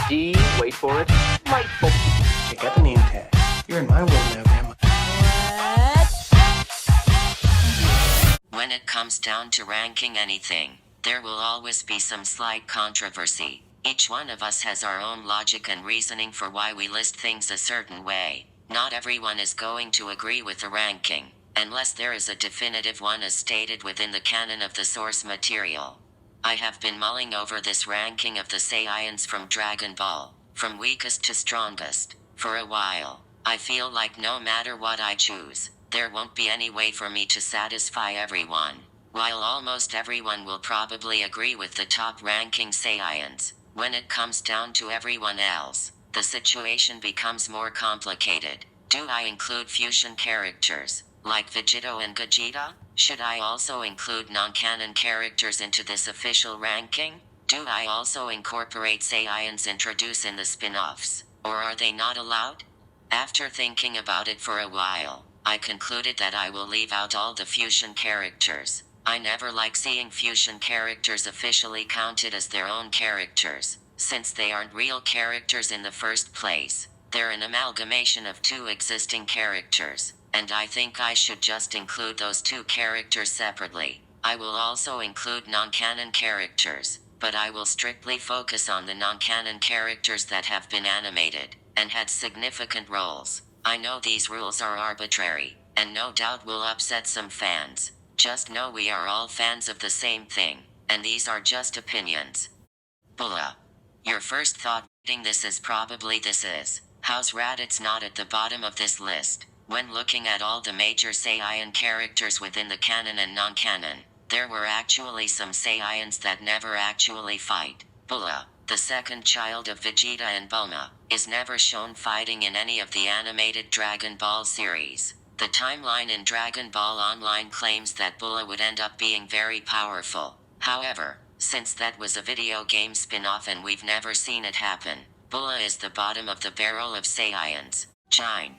D, wait for it, light bulb. Check out the name tag. You're in my world now, Grandma. When it comes down to ranking anything, there will always be some slight controversy. Each one of us has our own logic and reasoning for why we list things a certain way. Not everyone is going to agree with the ranking, unless there is a definitive one as stated within the canon of the source material. I have been mulling over this ranking of the Saiyans from Dragon Ball, from weakest to strongest, for a while. I feel like no matter what I choose, there won't be any way for me to satisfy everyone. While almost everyone will probably agree with the top ranking Saiyans, when it comes down to everyone else, the situation becomes more complicated. Do I include fusion characters, like Vegeta and Gogeta? Should I also include non-canon characters into this official ranking? Do I also incorporate Saiyans introduced in the spin-offs, or are they not allowed? After thinking about it for a while, I concluded that I will leave out all the fusion characters. I never like seeing fusion characters officially counted as their own characters, since they aren't real characters in the first place. They're an amalgamation of two existing characters, and I think I should just include those two characters separately. I will also include non-canon characters, but I will strictly focus on the non-canon characters that have been animated, and had significant roles. I know these rules are arbitrary, and no doubt will upset some fans. Just know we are all fans of the same thing, and these are just opinions. Bulla. Your first thought reading this is probably this is, how's Raddatz not at the bottom of this list? When looking at all the major Saiyan characters within the canon and non-canon, there were actually some Saiyans that never actually fight. Bulla, the second child of Vegeta and Bulma, is never shown fighting in any of the animated Dragon Ball series. The timeline in Dragon Ball Online claims that Bulla would end up being very powerful. However, since that was a video game spin-off and we've never seen it happen, Bulla is the bottom of the barrel of Saiyans. Jain.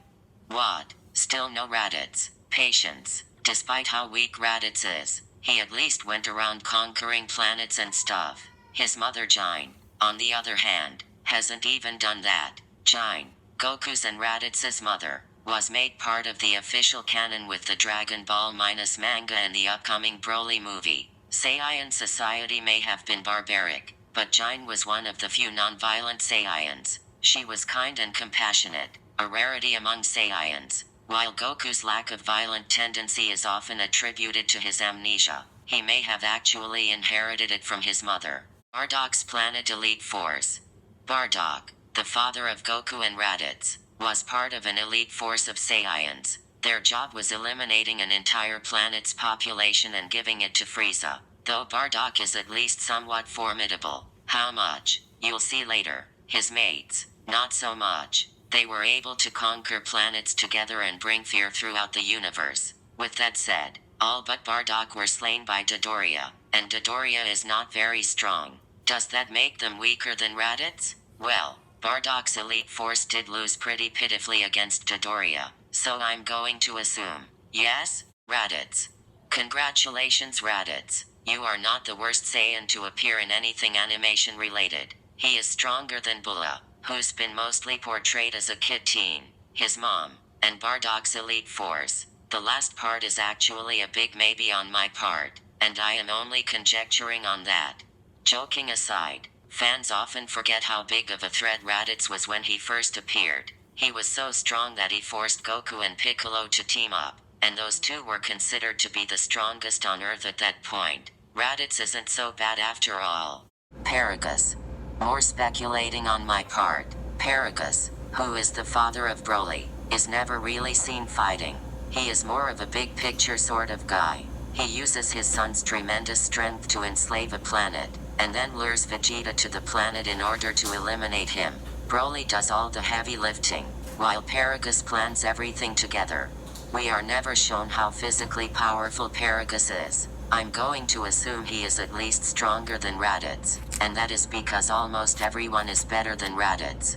What? Still no Raddatz. Patience. Despite how weak Raddatz is, he at least went around conquering planets and stuff. His mother Jain, on the other hand, hasn't even done that. Jain, Goku's and Raddatz's mother, was made part of the official canon with the Dragon Ball minus manga and the upcoming Broly movie. Saiyan society may have been barbaric, but Jain was one of the few non-violent Saiyans. She was kind and compassionate, a rarity among Saiyans. While Goku's lack of violent tendency is often attributed to his amnesia, he may have actually inherited it from his mother. Bardock's Planet Elite Force. Bardock, the father of Goku and Raddatz, was part of an elite force of Saiyans. Their job was eliminating an entire planet's population and giving it to Frieza. Though Bardock is at least somewhat formidable. How much? You'll see later. His mates, not so much. They were able to conquer planets together and bring fear throughout the universe. With that said, all but Bardock were slain by Dodoria, and Dodoria is not very strong. Does that make them weaker than Raddatz? Well, Bardock's elite force did lose pretty pitifully against Dodoria, so I'm going to assume, yes, Raddatz. Congratulations Raddatz, you are not the worst Saiyan to appear in anything animation related. He is stronger than Bulla, who's been mostly portrayed as a kid teen, his mom, and Bardock's elite force. The last part is actually a big maybe on my part, and I am only conjecturing on that. Joking aside, fans often forget how big of a threat Raddatz was when he first appeared. He was so strong that he forced Goku and Piccolo to team up, and those two were considered to be the strongest on Earth at that point. Raddatz isn't so bad after all. Paragus. More speculating on my part. Paragus, who is the father of Broly, is never really seen fighting. He is more of a big picture sort of guy. He uses his son's tremendous strength to enslave a planet, and then lures Vegeta to the planet in order to eliminate him. Broly does all the heavy lifting, while Paragus plans everything together. We are never shown how physically powerful Paragus is. I'm going to assume he is at least stronger than Raddatz, and that is because almost everyone is better than Raddatz.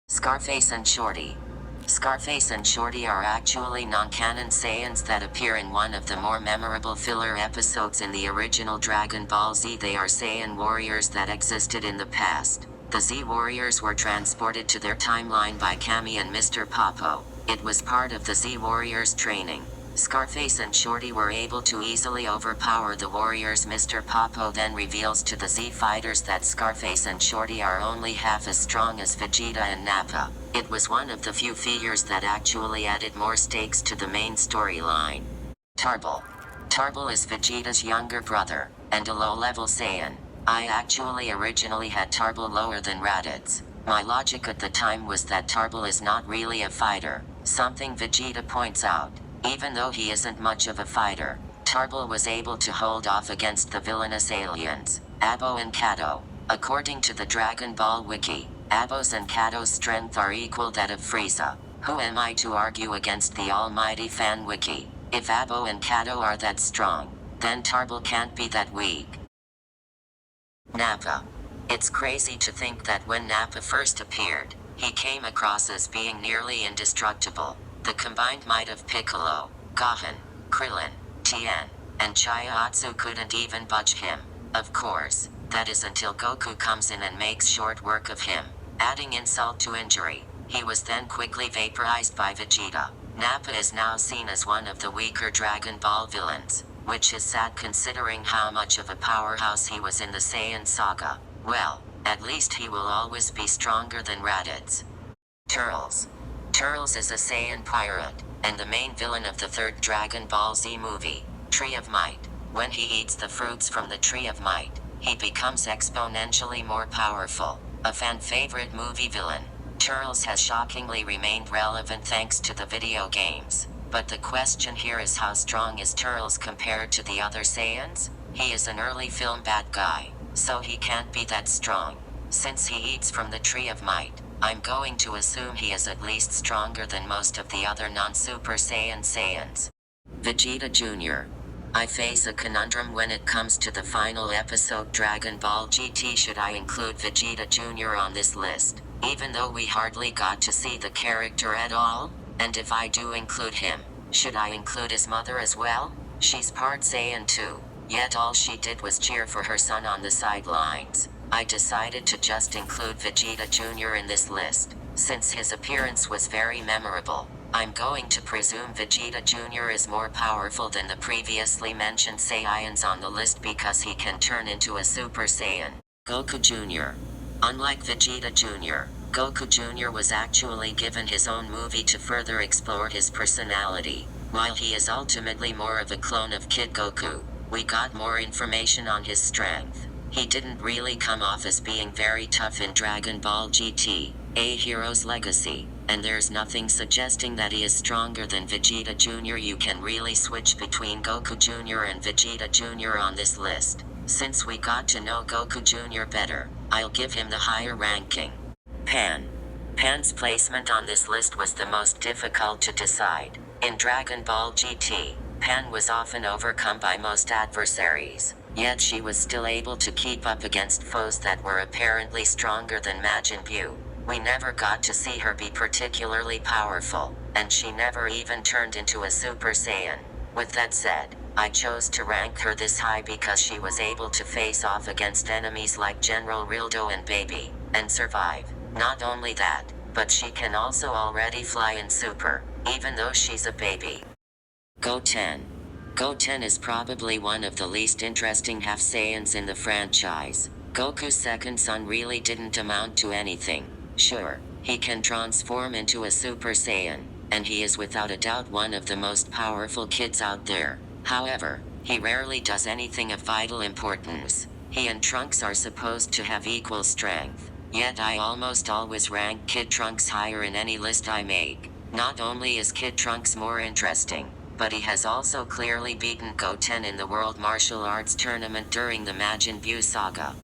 Scarface and Shorty. Scarface and Shorty are actually non-canon Saiyans that appear in one of the more memorable filler episodes in the original Dragon Ball Z. They are Saiyan warriors that existed in the past. The Z Warriors were transported to their timeline by Cammy and Mr. Popo. It was part of the Z Warriors training. Scarface and Shorty were able to easily overpower the Warriors. Mr. Popo then reveals to the Z fighters that Scarface and Shorty are only half as strong as Vegeta and Nappa. It was one of the few figures that actually added more stakes to the main storyline. Tarball. Tarball is Vegeta's younger brother, and a low-level Saiyan. I actually originally had Tarball lower than Raddatz. My logic at the time was that Tarball is not really a fighter, something Vegeta points out. Even though he isn't much of a fighter, Tarball was able to hold off against the villainous aliens, Abo and Kato. According to the Dragon Ball wiki, Abo's and Kato's strength are equal that of Frieza. Who am I to argue against the almighty fan wiki? If Abo and Kato are that strong, then Tarball can't be that weak. Nappa. It's crazy to think that when Nappa first appeared, he came across as being nearly indestructible. The combined might of Piccolo, Gohan, Krillin, Tien, and Chiaotzu couldn't even budge him. Of course, that is until Goku comes in and makes short work of him. Adding insult to injury, he was then quickly vaporized by Vegeta. Nappa is now seen as one of the weaker Dragon Ball villains, which is sad considering how much of a powerhouse he was in the Saiyan saga. Well, at least he will always be stronger than Raddatz. Turles. Turles is a Saiyan pirate, and the main villain of the third Dragon Ball Z movie, Tree of Might. When he eats the fruits from the Tree of Might, he becomes exponentially more powerful. A fan-favorite movie villain, Turles has shockingly remained relevant thanks to the video games. But the question here is, how strong is Turles compared to the other Saiyans? He is an early film bad guy, so he can't be that strong. Since he eats from the Tree of Might, I'm going to assume he is at least stronger than most of the other non-Super Saiyan Saiyans. Vegeta Jr. I face a conundrum when it comes to the final episode Dragon Ball GT. Should I include Vegeta Jr. on this list, even though we hardly got to see the character at all? And if I do include him, should I include his mother as well? She's part Saiyan too, yet all she did was cheer for her son on the sidelines. I decided to just include Vegeta Jr. in this list, since his appearance was very memorable. I'm going to presume Vegeta Jr. is more powerful than the previously mentioned Saiyans on the list because he can turn into a Super Saiyan. Goku Jr. Unlike Vegeta Jr., Goku Jr. was actually given his own movie to further explore his personality. While he is ultimately more of a clone of Kid Goku, we got more information on his strength. He didn't really come off as being very tough in Dragon Ball GT, A Hero's Legacy, and there's nothing suggesting that he is stronger than Vegeta Jr. You can really switch between Goku Jr. and Vegeta Jr. on this list. Since we got to know Goku Jr. better, I'll give him the higher ranking. Pan. Pan's placement on this list was the most difficult to decide. In Dragon Ball GT, Pan was often overcome by most adversaries, yet she was still able to keep up against foes that were apparently stronger than Majin Buu. We never got to see her be particularly powerful, and she never even turned into a Super Saiyan. With that said, I chose to rank her this high because she was able to face off against enemies like General Rildo and Baby, and survive. Not only that, but she can also already fly in Super, even though she's a baby. Goten. Goten is probably one of the least interesting half Saiyans in the franchise. Goku's second son really didn't amount to anything. Sure, he can transform into a Super Saiyan, and he is without a doubt one of the most powerful kids out there. However, he rarely does anything of vital importance. He and Trunks are supposed to have equal strength, yet I almost always rank Kid Trunks higher in any list I make. Not only is Kid Trunks more interesting, but he has also clearly beaten Goten in the World Martial Arts Tournament during the Majin Buu saga.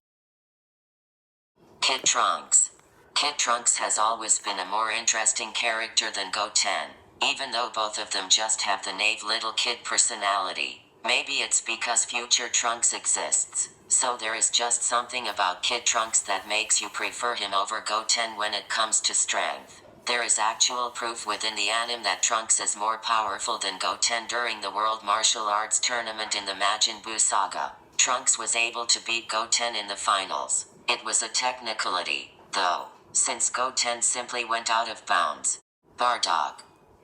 Kid Trunks. Kid Trunks has always been a more interesting character than Goten, even though both of them just have the naive little kid personality. Maybe it's because future Trunks exists, so there is just something about Kid Trunks that makes you prefer him over Goten when it comes to strength. There is actual proof within the anime that Trunks is more powerful than Goten during the World Martial Arts Tournament in the Majin Buu saga. Trunks was able to beat Goten in the finals. It was a technicality, though, since Goten simply went out of bounds. Bardock.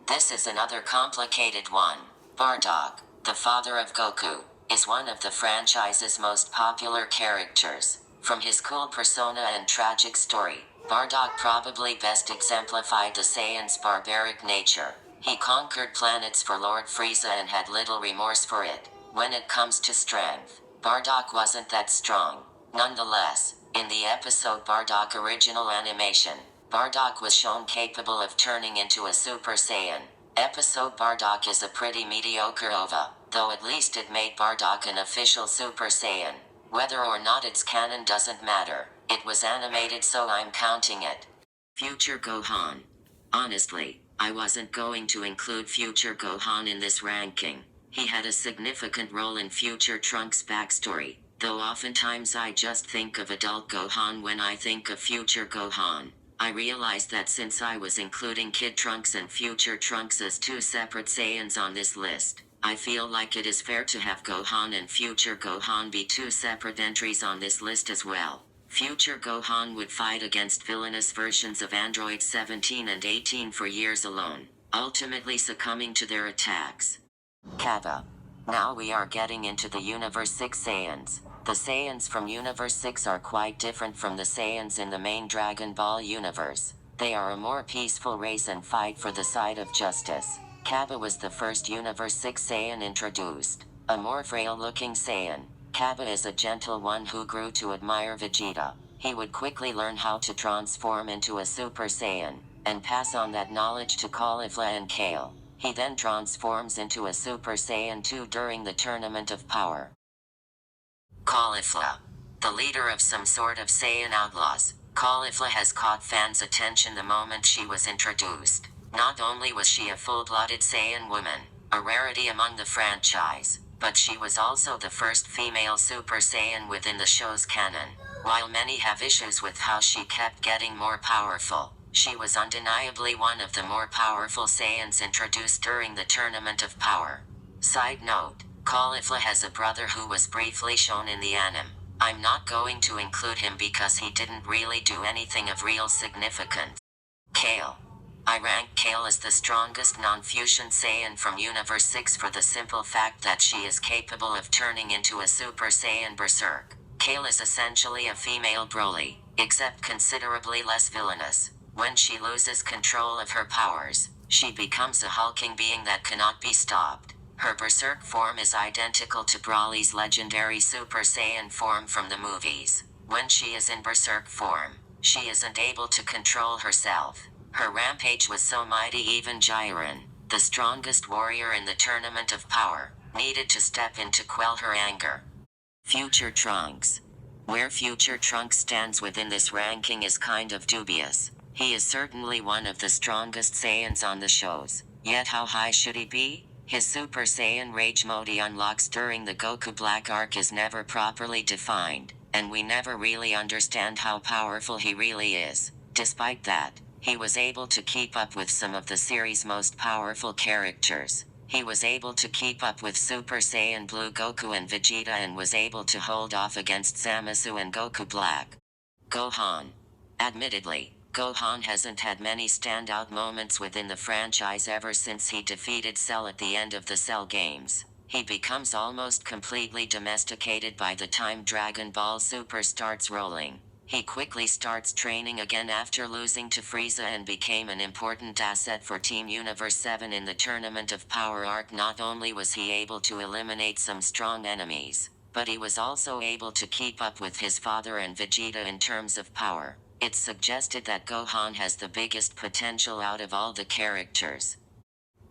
This is another complicated one. Bardock, the father of Goku, is one of the franchise's most popular characters. From his cool persona and tragic story, Bardock probably best exemplified the Saiyans' barbaric nature. He conquered planets for Lord Frieza and had little remorse for it. When it comes to strength, Bardock wasn't that strong. Nonetheless, in the episode Bardock original animation, Bardock was shown capable of turning into a Super Saiyan. Episode Bardock is a pretty mediocre OVA, though at least it made Bardock an official Super Saiyan. Whether or not it's canon doesn't matter. It was animated, so I'm counting it. Future Gohan. Honestly, I wasn't going to include Future Gohan in this ranking. He had a significant role in Future Trunks' backstory, though oftentimes I just think of adult Gohan when I think of Future Gohan. I realized that since I was including Kid Trunks and Future Trunks as two separate Saiyans on this list, I feel like it is fair to have Gohan and Future Gohan be two separate entries on this list as well. Future Gohan would fight against villainous versions of Androids 17 and 18 for years alone, ultimately succumbing to their attacks. Kappa. Now we are getting into the Universe 6 Saiyans. The Saiyans from Universe 6 are quite different from the Saiyans in the main Dragon Ball universe. They are a more peaceful race and fight for the side of justice. Kappa was the first Universe 6 Saiyan introduced. A more frail-looking Saiyan, Kappa is a gentle one who grew to admire Vegeta. He would quickly learn how to transform into a Super Saiyan, and pass on that knowledge to Caulifla and Kale. He then transforms into a Super Saiyan 2 during the Tournament of Power. Caulifla. The leader of some sort of Saiyan outlaws, Caulifla has caught fans' attention the moment she was introduced. Not only was she a full-blooded Saiyan woman, a rarity among the franchise, but she was also the first female Super Saiyan within the show's canon. While many have issues with how she kept getting more powerful, she was undeniably one of the more powerful Saiyans introduced during the Tournament of Power. Side note, Caulifla has a brother who was briefly shown in the anime. I'm not going to include him because he didn't really do anything of real significance. Kale. I rank Kale as the strongest non-fusion Saiyan from Universe 6 for the simple fact that she is capable of turning into a Super Saiyan Berserk. Kale is essentially a female Broly, except considerably less villainous. When she loses control of her powers, she becomes a hulking being that cannot be stopped. Her Berserk form is identical to Broly's legendary Super Saiyan form from the movies. When she is in Berserk form, she isn't able to control herself. Her rampage was so mighty even Jiren, the strongest warrior in the Tournament of Power, needed to step in to quell her anger. Future Trunks. Where Future Trunks stands within this ranking is kind of dubious. He is certainly one of the strongest Saiyans on the shows, yet how high should he be? His Super Saiyan Rage mode he unlocks during the Goku Black arc is never properly defined, and we never really understand how powerful he really is. Despite that, he was able to keep up with some of the series' most powerful characters. He was able to keep up with Super Saiyan Blue Goku and Vegeta and was able to hold off against Zamasu and Goku Black. Gohan. Admittedly, Gohan hasn't had many standout moments within the franchise ever since he defeated Cell at the end of the Cell games. He becomes almost completely domesticated by the time Dragon Ball Super starts rolling. He quickly starts training again after losing to Frieza and became an important asset for Team Universe 7 in the Tournament of Power arc. Not only was he able to eliminate some strong enemies, but he was also able to keep up with his father and Vegeta in terms of power. It's suggested that Gohan has the biggest potential out of all the characters.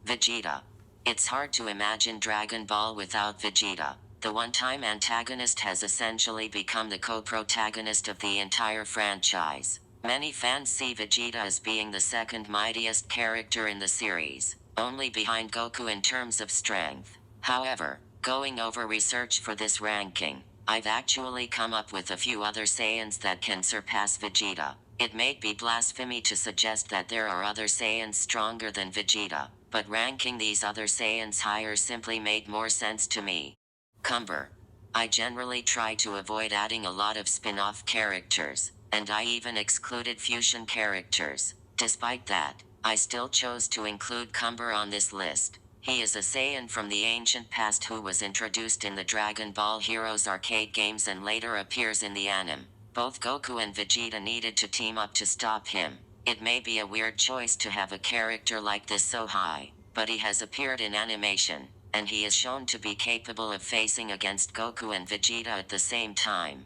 Vegeta. It's hard to imagine Dragon Ball without Vegeta. The one-time antagonist has essentially become the co-protagonist of the entire franchise. Many fans see Vegeta as being the second mightiest character in the series, only behind Goku in terms of strength. However, going over research for this ranking, I've actually come up with a few other Saiyans that can surpass Vegeta. It may be blasphemy to suggest that there are other Saiyans stronger than Vegeta, but ranking these other Saiyans higher simply made more sense to me. Cumber. I generally try to avoid adding a lot of spin-off characters, and I even excluded fusion characters. Despite that, I still chose to include Cumber on this list. He is a Saiyan from the ancient past who was introduced in the Dragon Ball Heroes arcade games and later appears in the anime. Both Goku and Vegeta needed to team up to stop him. It may be a weird choice to have a character like this so high, but he has appeared in animation, and he is shown to be capable of facing against Goku and Vegeta at the same time.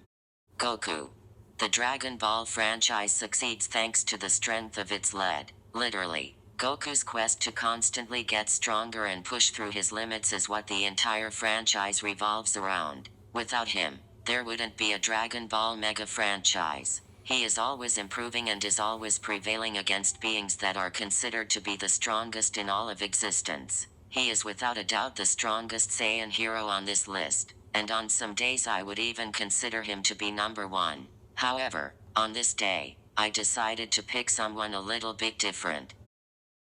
Goku. The Dragon Ball franchise succeeds thanks to the strength of its lead. Literally, Goku's quest to constantly get stronger and push through his limits is what the entire franchise revolves around. Without him, there wouldn't be a Dragon Ball Mega franchise. He is always improving and is always prevailing against beings that are considered to be the strongest in all of existence. He is without a doubt the strongest Saiyan hero on this list, and on some days I would even consider him to be number one. However, on this day, I decided to pick someone a little bit different.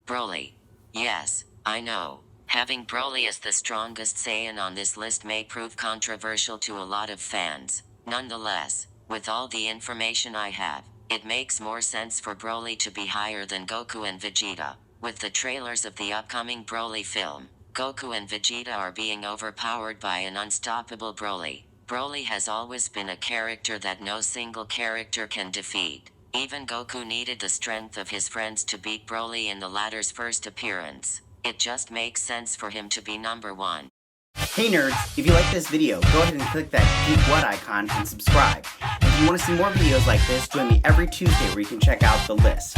Broly. Yes, I know. Having Broly as the strongest Saiyan on this list may prove controversial to a lot of fans. Nonetheless, with all the information I have, it makes more sense for Broly to be higher than Goku and Vegeta. With the trailers of the upcoming Broly film, Goku and Vegeta are being overpowered by an unstoppable Broly. Broly has always been a character that no single character can defeat. Even Goku needed the strength of his friends to beat Broly in the latter's first appearance. It just makes sense for him to be number one. Hey nerds, if you like this video, go ahead and click that Geek What icon and subscribe. If you want to see more videos like this, join me every Tuesday where you can check out the list.